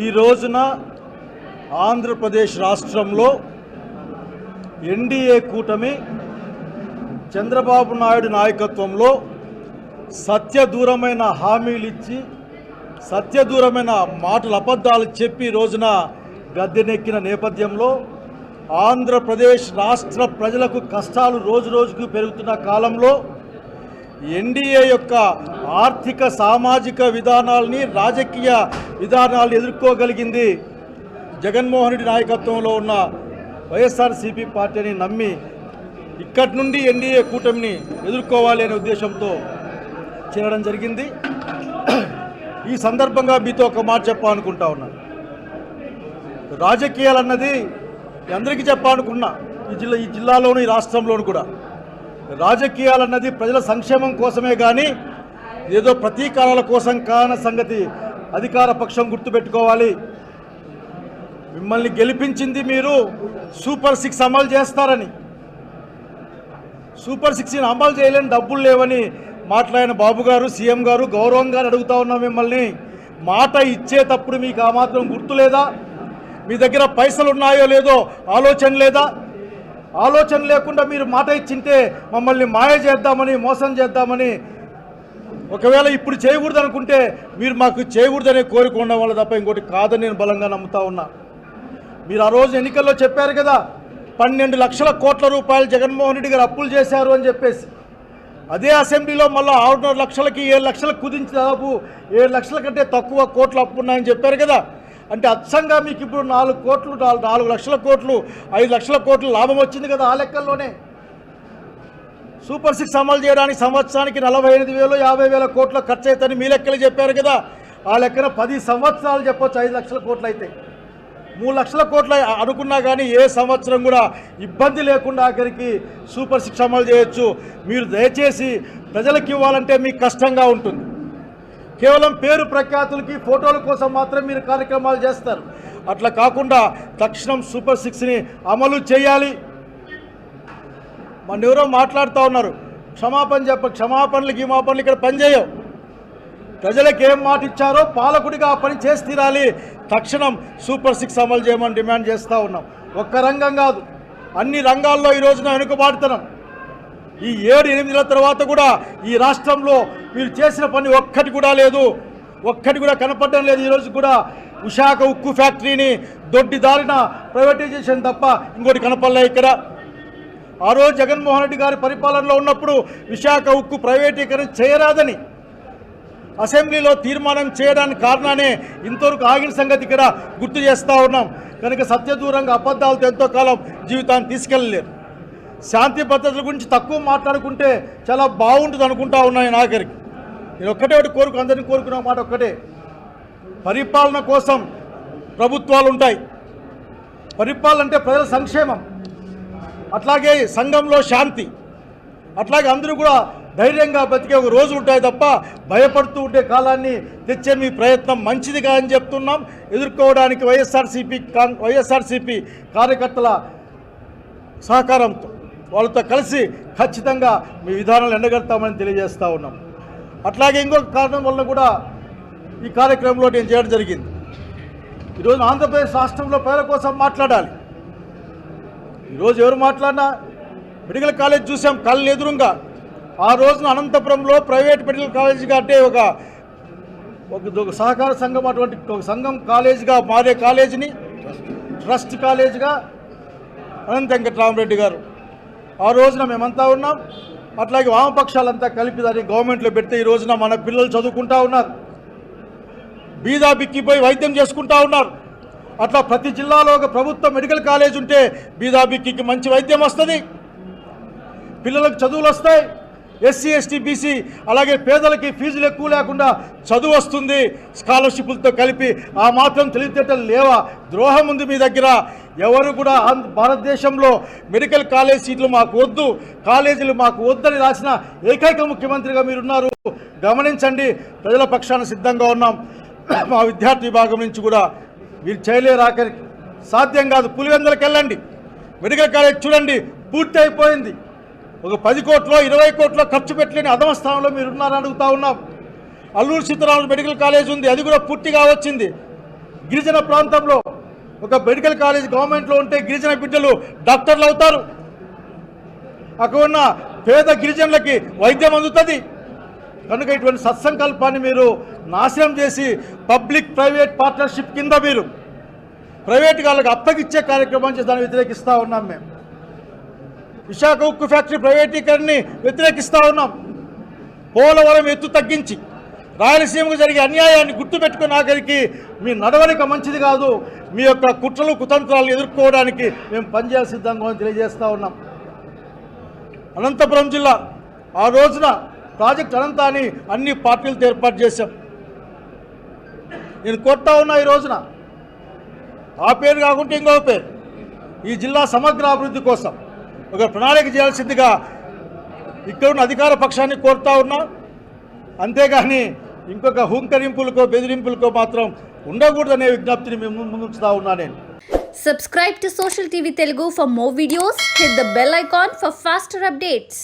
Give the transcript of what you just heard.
ఈ రోజున ఆంధ్రప్రదేశ్ రాష్ట్రంలో ఎన్డీఏ కూటమి చంద్రబాబు నాయుడు నాయకత్వంలో సత్యదూరమైన హామీలు ఇచ్చి సత్యదూరమైన మాటలు అబద్ధాలు చెప్పి రోజున గద్దెనెక్కిన నేపథ్యంలో ఆంధ్రప్రదేశ్ రాష్ట్ర ప్రజలకు కష్టాలు రోజురోజుకు పెరుగుతున్న కాలంలో ఎన్డీఏ యొక్క ఆర్థిక సామాజిక విధానాలని రాజకీయ విధానాలను ఎదుర్కోగలిగింది జగన్మోహన్ రెడ్డి నాయకత్వంలో ఉన్న వైఎస్ఆర్సీపీ పార్టీని నమ్మి ఇక్కడి నుండి ఎన్డీఏ కూటమిని ఎదుర్కోవాలి అనే ఉద్దేశంతో చేరడం జరిగింది. ఈ సందర్భంగా మీతో ఒక మాట చెప్పాలనుకుంటా ఉన్నాను. రాజకీయాలు అన్నది అందరికీ చెప్పాలనుకున్నా, ఈ జిల్లాలోను ఈ రాష్ట్రంలోను కూడా రాజకీయాలన్నది ప్రజల సంక్షేమం కోసమే కానీ ఏదో ప్రతీకారాల కోసం కాని సంగతి అధికార పక్షం గుర్తుపెట్టుకోవాలి. మిమ్మల్ని గెలిపించింది మీరు సూపర్ 6 అమలు చేస్తారని, సూపర్ 6 అమలు చేయలేని డబ్బులు లేవని మాట్లాడిన బాబు గారు, సీఎం గారు గౌరవంగా అడుగుతా ఉన్నాం మిమ్మల్ని. మాట ఇచ్చేటప్పుడు మీకు ఆ మాత్రం గుర్తు లేదా? మీ దగ్గర పైసలు ఉన్నాయో లేదో ఆలోచన లేదా? ఆలోచన లేకుండా మీరు మాట ఇచ్చింటే మమ్మల్ని మాయ చేద్దామని, మోసం చేద్దామని, ఒకవేళ ఇప్పుడు చేయకూడదు అనుకుంటే మీరు మాకు చేయకూడదనే కోరిక ఉండడం వల్ల తప్ప ఇంకోటి కాదని నేను బలంగా నమ్ముతా ఉన్నా. మీరు ఆ రోజు ఎన్నికల్లో చెప్పారు కదా, 12 లక్షల కోట్ల రూపాయలు జగన్మోహన్ రెడ్డి గారు అప్పులు చేశారు అని చెప్పేసి. అదే అసెంబ్లీలో మళ్ళీ 6.5 లక్షలకి 7 లక్షలకు కుదించి దాదాపు 7 లక్షల కంటే తక్కువ కోట్లు అప్పు ఉన్నాయని చెప్పారు కదా. అంటే అచ్చంగా మీకు ఇప్పుడు 4 లక్షల కోట్లు 5 లక్షల కోట్లు లాభం వచ్చింది కదా. ఆ లెక్కల్లోనే సూపర్ 6 అమలు చేయడానికి సంవత్సరానికి 48,000 50,000 కోట్ల ఖర్చు అవుతాయని మీ లెక్కలు చెప్పారు కదా. ఆ లెక్కన 10 సంవత్సరాలు చెప్పొచ్చు 5 లక్షల కోట్లు అయితే. 3 లక్షల కోట్లు అనుకున్నా కానీ ఏ సంవత్సరం కూడా ఇబ్బంది లేకుండా ఆఖరికి సూపర్ 6 అమలు చేయొచ్చు. మీరు దయచేసి ప్రజలకు ఇవ్వాలంటే మీకు కష్టంగా ఉంటుంది. కేవలం పేరు ప్రఖ్యాతులకి ఫోటోల కోసం మాత్రం మీరు కార్యక్రమాలు చేస్తారు. అట్లా కాకుండా తక్షణం సూపర్ 6ని అమలు చేయాలి. మన ఎవరో మాట్లాడుతూ ఉన్నారు, క్షమాపణలు గిమాపణలు ఇక్కడ పనిచేయవు. ప్రజలకు ఏం మాట ఇచ్చారో పాలకుడిగా ఆ పని చేసి తీరాలి. తక్షణం సూపర్ 6 అమలు చేయమని డిమాండ్ చేస్తూ ఉన్నాం. ఒక్క రంగం కాదు, అన్ని రంగాల్లో ఈ రోజున వెనుకబాటుతనం. ఈ 7-8 నెలల తర్వాత కూడా ఈ రాష్ట్రంలో మీరు చేసిన పని ఒక్కటి కూడా లేదు, ఒక్కటి కూడా కనపడడం లేదు. ఈరోజు కూడా విశాఖ ఉక్కు ఫ్యాక్టరీని దొడ్డిదారిన ప్రైవేటైజేషన్ తప్ప ఇంకోటి కనపడలే ఇక్కడ. ఆ రోజు జగన్మోహన్ రెడ్డి గారి పరిపాలనలో ఉన్నప్పుడు విశాఖ ఉక్కు ప్రైవేటీకరణ చేయరాదని అసెంబ్లీలో తీర్మానం చేయడానికి కారణానే ఇంతవరకు ఆగిన సంగతి ఇక్కడ గుర్తు చేస్తూ ఉన్నాం. కనుక సత్యదూరంగా అబద్ధాలతో ఎంతో కాలం జీవితాన్ని తీసుకెళ్ళలేరు. శాంతి భద్రతల గురించి తక్కువ మాట్లాడుకుంటే చాలా బాగుంటుంది అనుకుంటా ఉన్నాయి. నాగరికి నేను ఒక్కటే ఒకటి అందరినీ కోరుకున్న మాట ఒక్కటే, పరిపాలన కోసం ప్రభుత్వాలు ఉంటాయి. పరిపాలన అంటే ప్రజల సంక్షేమం, అట్లాగే సంఘంలో శాంతి, అట్లాగే అందరూ కూడా ధైర్యంగా బతికే ఒక రోజు ఉంటాయి తప్ప భయపడుతూ ఉండే కాలాన్ని తెచ్చే మీ ప్రయత్నం మంచిదిగా అని చెప్తున్నాం. ఎదుర్కోవడానికి వైఎస్ఆర్సీపీ కార్యకర్తల సహకారంతో వాళ్ళతో కలిసి ఖచ్చితంగా మీ విధానాలు ఎండగడతామని తెలియజేస్తూ ఉన్నాం. అట్లాగే ఇంకొక కారణం వల్ల కూడా ఈ కార్యక్రమంలో నేను చేయడం జరిగింది. ఈరోజు ఆంధ్రప్రదేశ్ రాష్ట్రంలో ప్రజల కోసం మాట్లాడాలి. ఈరోజు ఎవరు మాట్లాడినా మెడికల్ కాలేజ్ చూసాం కళ్ళు ఎదురుగా. ఆ రోజున అనంతపురంలో ప్రైవేట్ మెడికల్ కాలేజీగా అంటే ఒక సహకార సంఘం అటువంటి ఒక సంఘం కాలేజీగా మారే కాలేజీని ట్రస్ట్ కాలేజీగా అనంత వెంకటరామరెడ్డి గారు ఆ రోజున మేమంతా ఉన్నాం. అట్లాగే వామపక్షాలంతా కలిపి దాన్ని గవర్నమెంట్లో పెడితే ఈ రోజున మన పిల్లలు చదువుకుంటూ ఉన్నారు, బీదా బిక్కిపోయి వైద్యం చేసుకుంటూ ఉన్నారు. అట్లా ప్రతి జిల్లాలో ఒక ప్రభుత్వ మెడికల్ కాలేజ్ ఉంటే బీదా బిక్కికి మంచి వైద్యం వస్తుంది, పిల్లలకు చదువులు వస్తాయి. ఎస్సీ ఎస్టీ బీసీ అలాగే పేదలకి ఫీజులు ఎక్కువ లేకుండా చదువు వస్తుంది స్కాలర్షిప్లతో కలిపి. ఆ మాత్రం తెలివితేటలు లేవా? ద్రోహం ఉంది మీ దగ్గర. ఎవరు కూడా భారతదేశంలో మెడికల్ కాలేజ్ సీట్లు మాకు వద్దు, కాలేజీలు మాకు వద్దని రాసిన ఏకైక ముఖ్యమంత్రిగా మీరున్నారు. గమనించండి, ప్రజల పక్షాన సిద్ధంగా ఉన్నాం. మా విద్యార్థి విభాగం నుంచి కూడా మీరు చేయలేరు, ఆఖరికి సాధ్యం కాదు. పులివెందులకు వెళ్ళండి, మెడికల్ కాలేజ్ చూడండి, పూర్తి అయిపోయింది. ఒక 10 కోట్లో 20 కోట్లో ఖర్చు పెట్టలేని అధమ స్థానంలో మీరున్నారని అడుగుతా ఉన్నాం. అల్లూరు సీతారామరాజు మెడికల్ కాలేజ్ ఉంది, అది కూడా పూర్తిగా వచ్చింది. గిరిజన ప్రాంతంలో ఒక మెడికల్ కాలేజ్ గవర్నమెంట్లో ఉంటే గిరిజన బిడ్డలు డాక్టర్లు అవుతారు. అక్కడ ఉన్న పేద గిరిజనులకి వైద్యం అందుతుంది. కనుక ఇటువంటి సత్సంకల్పాన్ని మీరు నాశనం చేసి పబ్లిక్ ప్రైవేట్ పార్ట్నర్షిప్ కింద మీరు ప్రైవేట్ వాళ్ళకి అప్పగిచ్చే కార్యక్రమం చేసి దాన్ని వ్యతిరేకిస్తూ ఉన్నాం. మేము విశాఖ ఉక్కు ఫ్యాక్టరీ ప్రైవేటీకరణని వ్యతిరేకిస్తూ ఉన్నాం. పోలవరం ఎత్తు తగ్గించి రాయలసీమకు జరిగే అన్యాయాన్ని గుర్తుపెట్టుకుని ఆఖరికి మీ నడవడిక మంచిది కాదు, మీ యొక్క కుట్రలు కుతంత్రాలను ఎదుర్కోవడానికి మేము పనిచేయాల్సి సిద్ధంగా తెలియజేస్తూ ఉన్నాం. అనంతపురం జిల్లా ఆ రోజున ప్రాజెక్ట్ అనంతాన్ని అన్ని పార్టీలతో ఏర్పాటు చేశాం. నేను కోరుతా ఉన్నా ఈ రోజున ఆ పేరు కాకుంటే ఇంకో పేరు ఈ జిల్లా సమగ్ర అభివృద్ధి కోసం ఒక ప్రణాళిక చేయాల్సిందిగా ఇక్కడ ఉన్న అధికార పక్షాన్ని కోరుతా ఉన్నా. అంతేగాని ఇంకొక హుంకరింపులకో బెదిరింపులకో మాత్రం ఉండకూడదనే విజ్ఞప్తిని మేము ముందుంచుతా ఉన్నా. నేను Subscribe to Social TV Telugu for more videos. Hit the bell icon for faster updates.